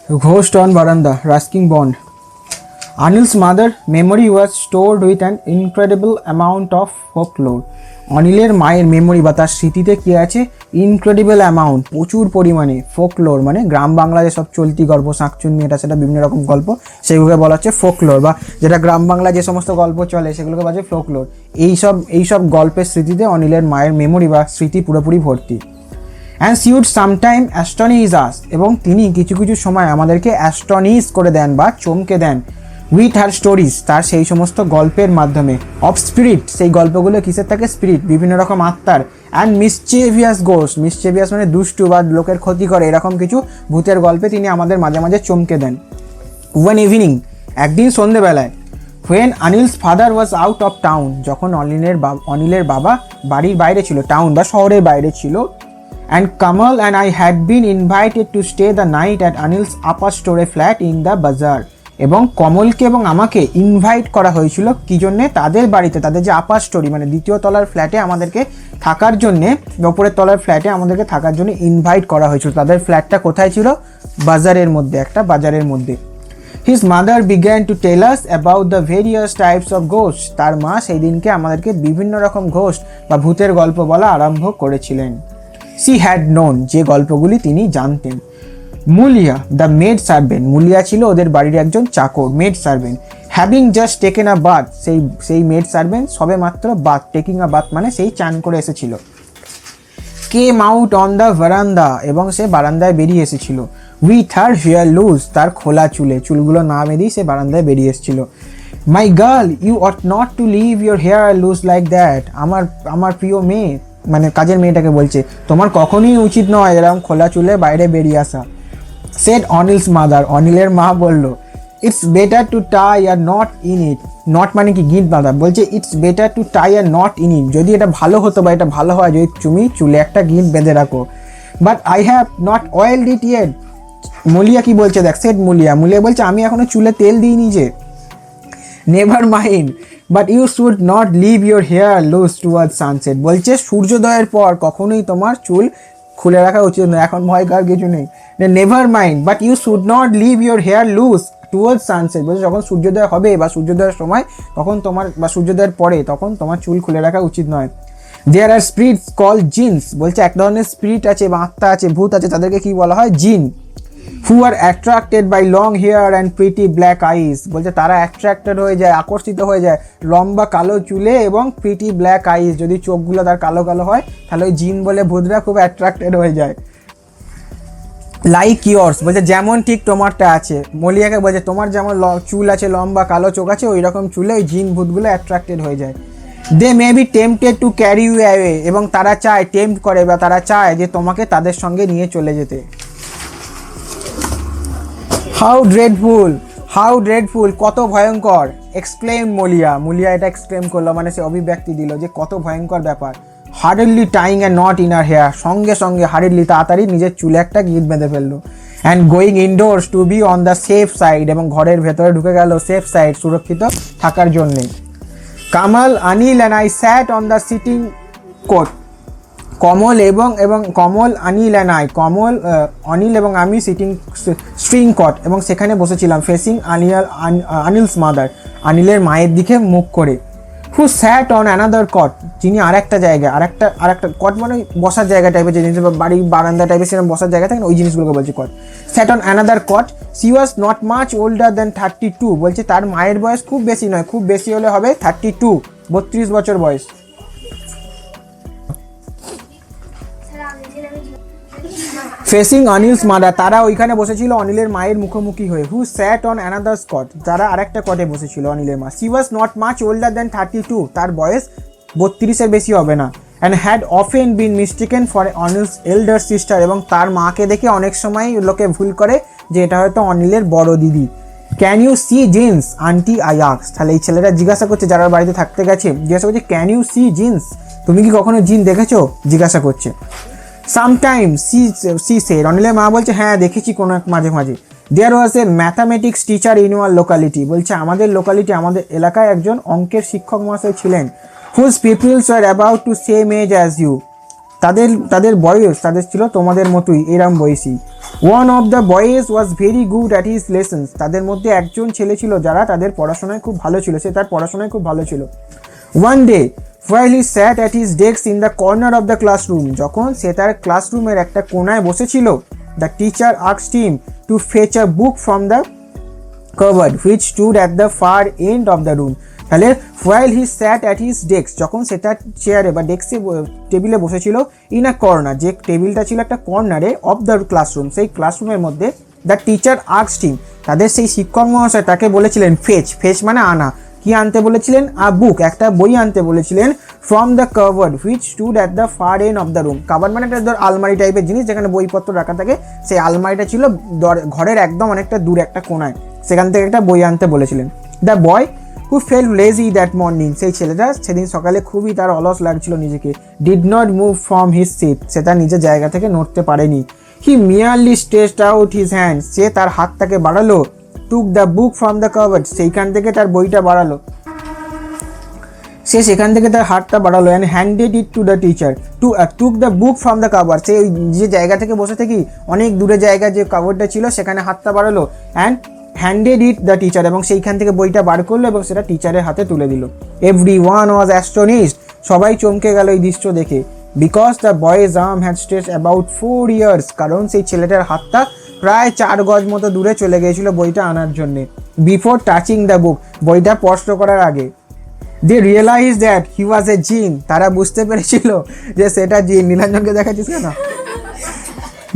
Ghost on Verandah, Ruskin Bond. Anil's mother memory was stored with an incredible amount of folklore. অনিলের মায়ের memory বা তার স্মৃতিতে কি আছে, ইনক্রেডিবল অ্যামাউন্ট, প্রচুর পরিমাণে ফোকলোর, মানে গ্রাম বাংলা যে সব চলতি গল্প, শাঁকচুন্নি, এটা সেটা বিভিন্ন রকম গল্প, সেগুলোকে বলা হচ্ছে ফোকলোর, বা যেটা গ্রাম বাংলা যে সমস্ত গল্প চলে সেগুলোকে বলা হচ্ছে ফোকলোর। এইসব গল্পের স্মৃতিতে অনিলের মায়ের মেমোরি বা স্মৃতি পুরোপুরি ভর্তি। And she would sometime astonish us, এবং তিনি কিছু কিছু সময় আমাদেরকে অ্যাস্টনিশ করে দেন বা চমকে দেন উইথ হার স্টোরিজ, তার সেই সমস্ত গল্পের মাধ্যমে। অফ স্পিরিট, সেই গল্পগুলো কিসের থাকে, স্পিরিট, বিভিন্ন রকম আত্মার। অ্যান্ড মিসচেভিয়াস গোস্ট, মিসচেভিয়াস মানে দুষ্টু বা লোকের ক্ষতি করে, এরকম কিছু ভূতের গল্পে তিনি আমাদের মাঝে মাঝে চমকে দেন। ওয়ান ইভিনিং, একদিন সন্ধ্যেবেলায়, when Anil's father was out of town, যখন অনিলের বাবা বাড়ির বাইরে ছিল, টাউন বা শহরের বাইরে ছিল। And Kamal and I had been invited to stay the night at Anil's upper story flat in the bazaar. এবং কমলকে এবং আমাকে ইনভাইট করা হয়েছিল কি জন্যে, তাদের বাড়িতে, তাদের যে আপার স্টোরি মানে দ্বিতীয় তলার ফ্ল্যাটে আমাদেরকে থাকার জন্যে, ওপরের তলার ফ্ল্যাটে আমাদেরকে থাকার জন্য ইনভাইট করা হয়েছিল। তাদের ফ্ল্যাটটা কোথায় ছিল, বাজারের মধ্যে, একটা বাজারের মধ্যে। His mother began to tell us about the various types of ghosts. তার মা সেই দিনকে আমাদেরকে বিভিন্ন রকম ঘোস্ট বা ভূতের গল্প বলা আরম্ভ করেছিলেন। She had known, যে গল্পগুলি তিনি জানতেন। Mulia the maid servant, Mulia ছিল ওদের বাড়ির একজন চাকর, maid servant. Having just taken a bath, সেই মেড সার্ভেন্ট সবে মাত্র বাথ, টেকিং আ বাথ মানে সেই চান করে এসেছিল। কেম আউট অন দ্য ভারান্দা, এবং সে বারান্দায় বেরিয়ে এসেছিল। উইথ হার হেয়ার লুজ, তার খোলা চুলগুলো না বেরিয়ে সে বারান্দায় বেরিয়ে এসেছিল। My girl, you ought not to leave your hair loose like that, আমার প্রিয় মেয়ে, মানে কাজের মেয়েটাকে বলছে, তোমার কখনোই উচিত নয় এরকম খোলা চুলে বাইরে বেরিয়ে আসা। সেড অনিলস মাদার, অনিলের মা বলল, it's better to tie a knot in it. Knot মানে কি, গিট বাঁধা, বলছে it's better to tie a knot in it, যদি এটা ভালো হতো বা এটা ভালো হয় যদি তুমি চুলে একটা গিট বেঁধে রাখো। But I have not oiled it yet. Muliya কি বলছে দেখ, সেড মুলিয়া বলছে আমি এখনো চুলে তেল দিইনি যে। Never mind, but you should not leave your hair loose toward sunset, বলছে সূর্যোদয়ের পর কখনোই তোমার চুল খুলে রাখা উচিত নয়, এখন ভয় কার কিছু নেই। Never mind, but you should not leave your hair loose toward sunset, বলছে যখন সূর্যোদয় হবে বা সূর্যোদয়ের সময় তখন তোমার, বা সূর্যোদয়ের পরে তখন তোমার চুল খুলে রাখা উচিত নয়। দেয়ার আর স্পিরিটস কল জিনস, বলছে এক ধরনের স্পিরিট আছে বা আত্মা আছে, ভূত আছে, তাদেরকে কি বলা হয়, জিন। Who are attracted by long hair and pretty black eyes, বলছে তারা অ্যাট্রাক্টেড হয়ে যায়, আকর্ষিত হয়ে যায় লম্বা কালো চুলে এবং প্রিটি ব্ল্যাক আইস, যদি চোখগুলো তার কালো কালো হয় তাহলে ওই জিন বলে ভূতরা খুব অ্যাট্রাক্টেড হয়ে যায়। লাইক ইয়র্স, বলছে যেমন ঠিক তোমারটা আছে। মলিয়াকে বলছে তোমার যেমন চুল আছে, লম্বা কালো চোখ আছে, ওই রকম চুলে ওই জিন ভূতগুলো অ্যাট্রাক্টেড হয়ে যায়। They may be tempted to carry you away, এবং তারা চায়, টেম্পট করে বা তারা চায় যে তোমাকে তাদের সঙ্গে নিয়ে চলে যেতে। হাউ ড্রেডফুল, কত ভয়ঙ্কর। এক্সক্লেম মুলিয়া এটা এক্সক্লেম করলো, মানে সে অভিব্যক্তি দিল যে কত ভয়ঙ্কর ব্যাপার। Hardly tying a knot in her hair, সঙ্গে সঙ্গে হার্ডলি তাড়াতাড়ি নিজের চুলে একটা গিট বেঁধে ফেললো। And going indoors to be on the safe side, এবং ঘরের ভেতরে ঢুকে গেল সেফ সাইড, সুরক্ষিত থাকার জন্যে। Kamal, Anil and I sat on the sitting coat, Anil এবং আমি স্ট্রিং কট, এবং সেখানে বসেছিলাম ফেসিং আনিলস মাদার, অনিলের মায়ের দিকে মুখ করে। হু স্যাট অন অ্যানাদার কট, যিনি আরেকটা জায়গায়, আরেকটা কট মানে বসার জায়গা টাইপের, যে জিনিস বাড়ি বারান্দা টাইপের সেরকম বসার জায়গা থাকে না, ওই জিনিসগুলোকে বলছি cot. Sat on another cot, she was not much older than 32, বলছে তার মায়ের বয়স খুব বেশি নয়, খুব বেশি হলে হবে 32, 32 বছর বয়স। ফেসিং অনিলস মাদার, তারা ওইখানে বসেছিল অনিলের মায়ের মুখোমুখি হয়ে। হু স্যাট অন অ্যানাদার কট, তারা আরেকটা কটে বসেছিল অনিলের মা। She was not much older than 32, তার বয়স 32-এর বেশি হবে না। And had often been mistaken for Anil's elder sister, এবং তার মাকে দেখে অনেক সময় লোকে ভুল করে যে এটা হয়তো অনিলের বড় দিদি। Can you see jinns auntie I ask, তাহলে এই ছেলেরা জিজ্ঞাসা করছে, যারা বাড়িতে থাকতে গেছে জিজ্ঞাসা করছে, ক্যান ইউ সি জিন্স, তুমি কি কখনো জিন দেখেছো, জিজ্ঞাসা করছে। সামটাইম সি সেড, অনিলের মা বলছে হ্যাঁ দেখেছি কোনো এক মাঝে মাঝে। There was a mathematics teacher in your locality, বলছে আমাদের আমাদের এলাকায় একজন অঙ্কের শিক্ষক মহাশয় ছিলেন। Whose pupils were about to same age as you, তাদের বয়স ছিল তোমাদের মতোই, এরম বয়সী। One of the boys was very good at his lessons. তাদের মধ্যে একজন ছেলে ছিল যারা তাদের পড়াশোনায় খুব ভালো ছিল, সে তার পড়াশোনায় খুব ভালো ছিল. One day while he sat at his desk in the corner of the classroom, যখন সে তার ক্লাসরুমের একটা কোণায় বসেছিল, the teacher asked him to fetch a book from the cupboard which stood at the far end of the room. তাহলে while he sat at his desk, যখন সে তার চেয়ারে বা ডেস্কে টেবিলে বসেছিল, in a corner, যে টেবিলটা ছিল একটা কর্নারে অফ দ্য ক্লাসরুম, সেই ক্লাসরুমের মধ্যে দ্য টিচার asked him, তাদের সেই শিক্ষক মহাশয় তাকে বলেছিলেন ফেচ মানে আনা, কি আনতে বলেছিলেন, আ বুক, একটা বই আনতে বলেছিলেন, from the cupboard which stood at the far end of the room. Cupboard মানে একটা ধর আলমারি টাইপের জিনিস যেখানে বইপত্র রাখা থাকে, সেই আলমারিটা ছিল ঘরের একদম অনেকটা দূরে একটা কোণায়, সেখান থেকে একটা বই আনতে বলেছিলেন. The boy who felt lazy that morning, সেই ছেলেটা সেদিন সকালে খুবই তার অলস লাগছিল নিজেকে, did not move from his seat, সে তার নিজের জায়গা থেকে নড়তে পারেনি. He merely stretched out his hand, সে তার হাতটাকে বাড়ালো, took the book from the cupboard, সেইখান থেকে তার বইটা বাড়ালো, সে সেখান থেকে তার হাতটা বাড়ালো, and handed it to the teacher, took the book from the cupboard, সে ওই যে জায়গা থেকে বসে থেকে অনেক দূরে জায়গা যে কাভারটা ছিল সেখানে হাতটা বাড়ালো, and handed it the teacher, এবং সেইখান থেকে বইটা বার করলো এবং সেটা টিচারের হাতে তুলে দিল. এভরি ওয়ান ওয়াজ অ্যাস্টোনিশড, সবাই চমকে গেল এই দৃশ্য দেখে. Because the boys arm had stretched about 4 years, কারণ সেই ছেলেটার হাতটা প্রায় 4 গজ মতো দূরে চলে গিয়েছিল বইটা আনার জন্যে. বিফোর টাচিং দ্য বুক, বইটা স্পর্শ করার আগে. দে realise that he was a জিন, তারা বুঝতে পেরেছিল যে সেটা জিন. নীলাঞ্জনকে দেখাচ্ছিস কেন?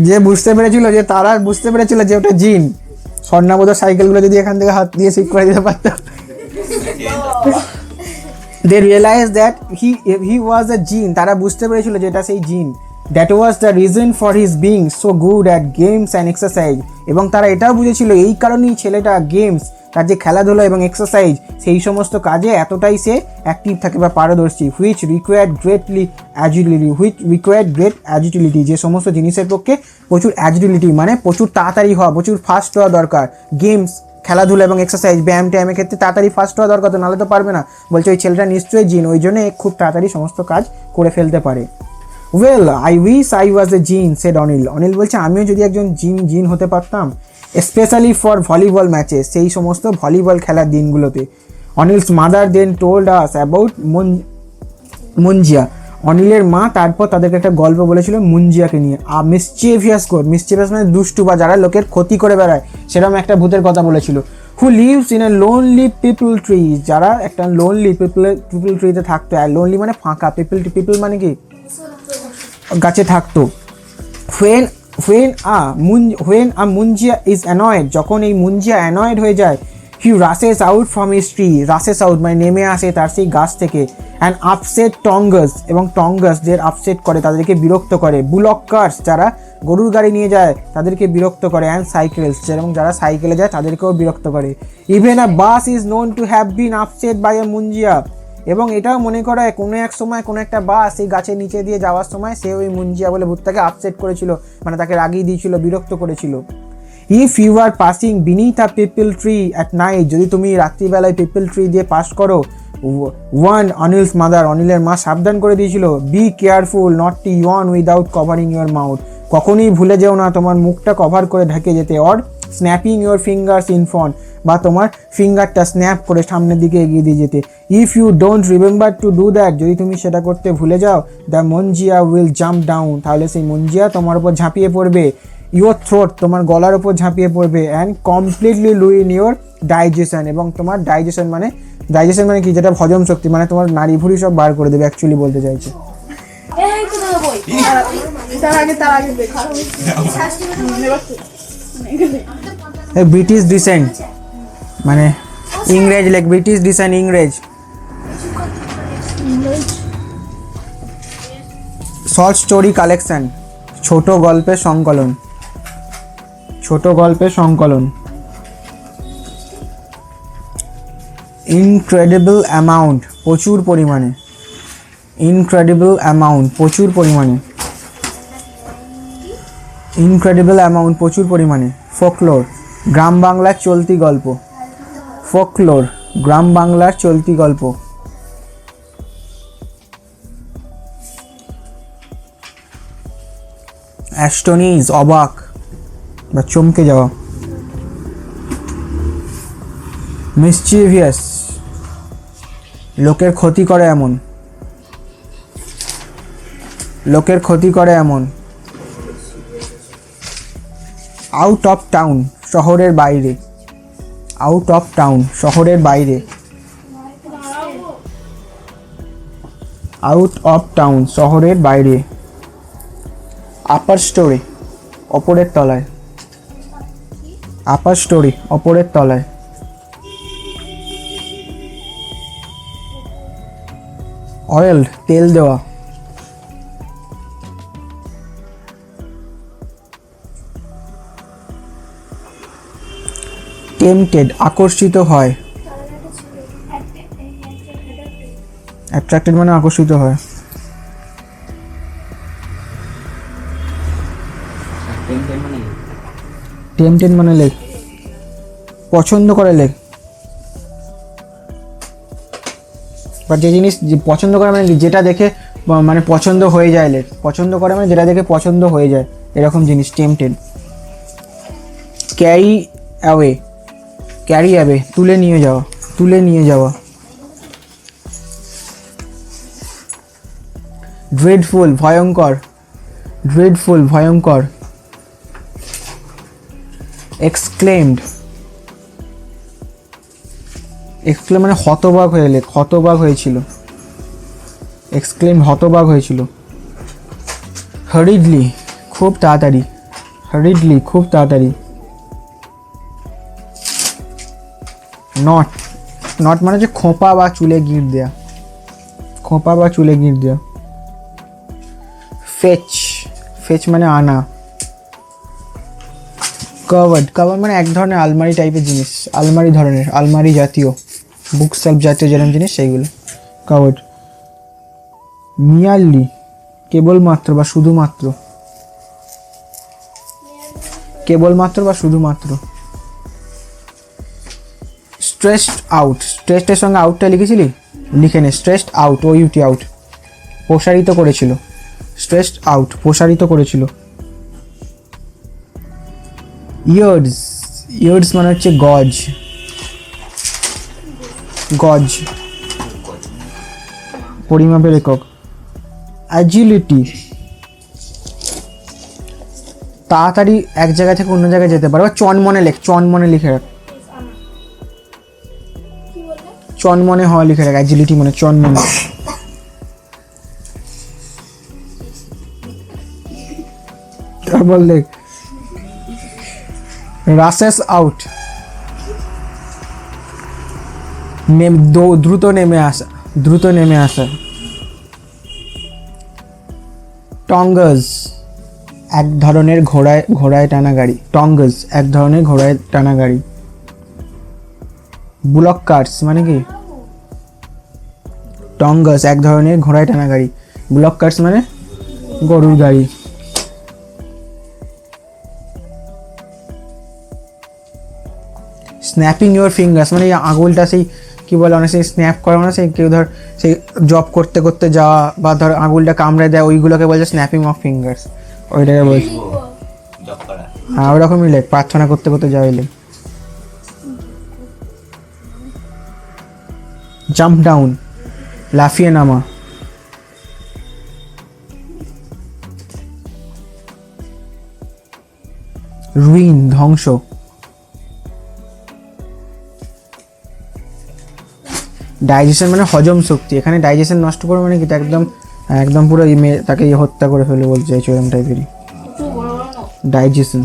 যে বুঝতে পেরেছিল যে তারা বুঝতে পেরেছিল যে ওটা জিন. স্বর্ণাবোধ সাইকেলগুলো যদি এখান থেকে হাত দিয়ে ঠিক করে দিতে পারত. দে realise that he was a জিন, তারা বুঝতে পেরেছিল যে এটা সেই জিন. That was the reason for his being so good at games and exercise, এবং তারা এটাও বুঝেছিল এই কারণেই ছেলেটা গেমস, তার যে খেলাধুলা এবং এক্সারসাইজ, সেই সমস্ত কাজে এতটাই সে অ্যাক্টিভ থাকে বা পারদর্শী. হুইচ রিকোয়ার্ড গ্রেট অ্যাজিলিটি, যে সমস্ত জিনিসের পক্ষে প্রচুর অ্যাজিলিটি মানে প্রচুর তাড়াতাড়ি হওয়া, প্রচুর ফাস্ট হওয়া দরকার. গেমস, খেলাধুলা এবং এক্সারসাইজ, ব্যায়াম ট্যায়ামের ক্ষেত্রে তাড়াতাড়ি ফাস্ট হওয়া দরকার, তো নাহলে তো পারবে না. বলছে ওই ছেলেটা নিশ্চয়ই জিন, ওই জন্য খুব তাড়াতাড়ি সমস্ত কাজ করে ফেলতে পারে. Well I wish I was a genie said Anil. Anil বলছে আমিও যদি একজন জিন হতে পারতাম, স্পেশালি ফর ভলিবল ম্যাচেস, সেই সমস্ত ভলিবল খেলার দিনগুলোতে. Anil's mother then told us about Munjia, অনিলের মা তারপর তাদেরকে একটা গল্প বলেছিল মুঞ্জিয়াকে নিয়ে. মিসচিভিয়াস মানে দুষ্টু বা যারা লোকের ক্ষতি করে বেড়ায়, সেরকম একটা ভূতের কথা বলেছিল. Who lives in a lonely peepal tree, যারা একটা লোনলি পিপল ট্রিতে থাকতো. আর লোনলি মানে ফাঁকা, পিপল মানে কি গাছে থাকতো. when a Munjia is annoyed, যখন এই মুঞ্জিয়া অ্যানয়েড হয়ে যায়, he rushes out from his tree, rushes out মানে নেমে আসে তার সেই গাছ থেকে, and upset tongues, এবং টঙ্গাসদের আপসেট করে, তাদেরকে বিরক্ত করে. বুলক কার্স, যারা গরুর গাড়ি নিয়ে যায় তাদেরকে বিরক্ত করে. অ্যান্ড সাইকেলস, এবং যারা সাইকেলে যায় তাদেরকেও বিরক্ত করে. Even a bus is known to have been upset by a Munjia, এবং এটাও মনে করা হয় কোনো এক সময় কোনো একটা বাস এই গাছের নিচে দিয়ে যাওয়ার সময় সে ওই মুঞ্জিয়া বলে ভূতটাকে আপসেট করেছিল, মানে তাকে রাগিয়ে দিয়েছিল, বিরক্ত করেছিল. If you are passing beneath a peepul tree at night, যদি তুমি রাত্রিবেলায় পিপল ট্রি দিয়ে পাস করো, অনিলস মাদার, অনিলের মা সাবধান করে দিয়েছিল, be careful not to yawn without covering your mouth, কখনই ভুলে যেও না তোমার মুখটা কভার করে ঢেকে যেতে. Or snapping your fingers in front, বা তোমার ফিঙ্গারটা স্ন্যাপ করে সামনের দিকে এগিয়ে দিয়ে যেতে. If you don't remember to do that, যদি তুমি সেটা করতে ভুলে যাও, the Munjia will jump down, তাহলে সেই মুঞ্জিয়া তোমার উপর ঝাঁপিয়ে পড়বে. ইউর থ্রোট, তোমার গলার উপর ঝাঁপিয়ে পড়বে. And completely ruin your digestion, এবং তোমার ডাইজেশন মানে কি, যেটা হজম শক্তি, মানে তোমার নাড়ি ভুড়ি সব বার করে দেবে, অ্যাকচুয়ালি বলতে চাইছে. ব্রিটিশ ডিসেন্ট মানে ইংরেজ, লাইক ব্রিটিশ ডিসেন্ট ইংরেজ. শর্ট স্টোরি কালেকশন, ছোট গল্পের সংকলন. ইনক্রেডিবল অ্যামাউন্ট, প্রচুর পরিমাণে. ফোকলোর, গ্রাম বাংলার চলতি গল্প. অ্যাস্টোনিজ, অবাক. বা চমকে যাওয়া। মিসচিভিয়াস, লোকের ক্ষতি করে এমন, লোকের ক্ষতি করে এমন। আউট অফ টাউন, শহরের বাইরে, আউট অফ টাউন, শহরের বাইরে। আউট অফ টাউন, শহরের বাইরে। আপার স্টোরি, ওপরের তলায়। আপার স্টোরি, ওপরের তলায়। অয়েল, তেল দেওয়া। টেম্পটেড, আকর্ষিত হয়। অ্যাট্রাক্টেড মানে আকর্ষিত হয়। টেম্পটেড মানে লেখ, পছন্দ করে লেখ। বা যে জিনিস পছন্দ করে মানে যেটা দেখে মানে পছন্দ হয়ে যায় লেখ। পছন্দ করে মানে যেটা দেখে পছন্দ হয়ে যায় এরকম জিনিস tempted. Carry away, carry away, তুলে নিয়ে যাওয়া, তুলে নিয়ে যাওয়া। ড্রেডফুল, ভয়ঙ্কর, ড্রেডফুল, ভয়ঙ্কর। এক্সক্লেমড, এক্সক্লেম মানে হতবাক হয়ে লেখ, হতবাক হয়েছিল। এক্সক্লেম, হতবাক হয়েছিল। হারিডলি, খুব তাড়াতাড়ি, হারিডলি, খুব তাড়াতাড়ি। নট, নট মানে হচ্ছে খোঁপা বা চুলে গিঁট দেয়া, খোঁপা বা চুলে গিঁট দেয়া। ফেচ, ফেচ মানে আনা। কভার্ড, কভার মানে এক ধরনের আলমারি টাইপের জিনিস, আলমারি ধরনের, আলমারি জাতীয়, বুক সেলফ জাতীয় যেরকম জিনিস সেইগুলো কভার্ড। মিয়ারলি, কেবলমাত্র বা শুধুমাত্র, কেবলমাত্র বা শুধুমাত্র। স্ট্রেসড আউট, স্ট্রেসডের সঙ্গে আউটটা লিখেছিলি, লিখে নে। Stressed out, O U T out, প্রসারিত করেছিল। স্ট্রেসড আউট, প্রসারিত করেছিল। ইয়ার্ডস, ইয়ার্ডস মানে হচ্ছে গজ, গজ, পরিমাপের একক। অ্যাজিলিটি, তাড়াতাড়ি এক জায়গা থেকে অন্য জায়গায় যেতে পারে। চনমনে লেখ, চনমনে লিখে রাখ, চনমনে হওয়া লিখে রাখ। অ্যাজিলিটি মানে চনমনে। তারপর লেখ রাসেস আউট, দ্রুত নেমে আসা, দ্রুত নেমে আসা। টঙ্গাস, এক ধরনের ঘোড়ায়, ঘোড়ায় টানা গাড়ি। টঙ্গাস, এক ধরনের ঘোড়ায় টানা গাড়ি। বুলক কার্টস মানে কি? টঙ্গাস, এক ধরনের ঘোড়ায় টানা গাড়ি। বুলক কার্টস মানে গরুর গাড়ি। স্ন্যাপিং ইউর ফিঙ্গার্স মানে আঙুলটা সেই কী বলে, অনেক সেই স্ন্যাপ করে না, সেই কেউ ধর সেই জব করতে করতে যাওয়া বা ধর আঙুলটা কামড়ে দেয়, ওইগুলোকে বলছে স্ন্যাপিং অফ ফিঙ্গার্স, ওইটাকে বলছে। হ্যাঁ ওরকমই লেখ, প্রার্থনা করতে করতে যাওয়াই লেখ। জাম্প ডাউন, লাফিয়ে নামা। রুইন, ধ্বংস। ডাইজেশন মানে হজম শক্তি। এখানে ডাইজেশন নষ্ট করে মানে কি, একদম একদম পুরো তাকে হত্যা করে ফেলে বলতে চাইছো, এরকম টাইপেরই ডাইজেশন।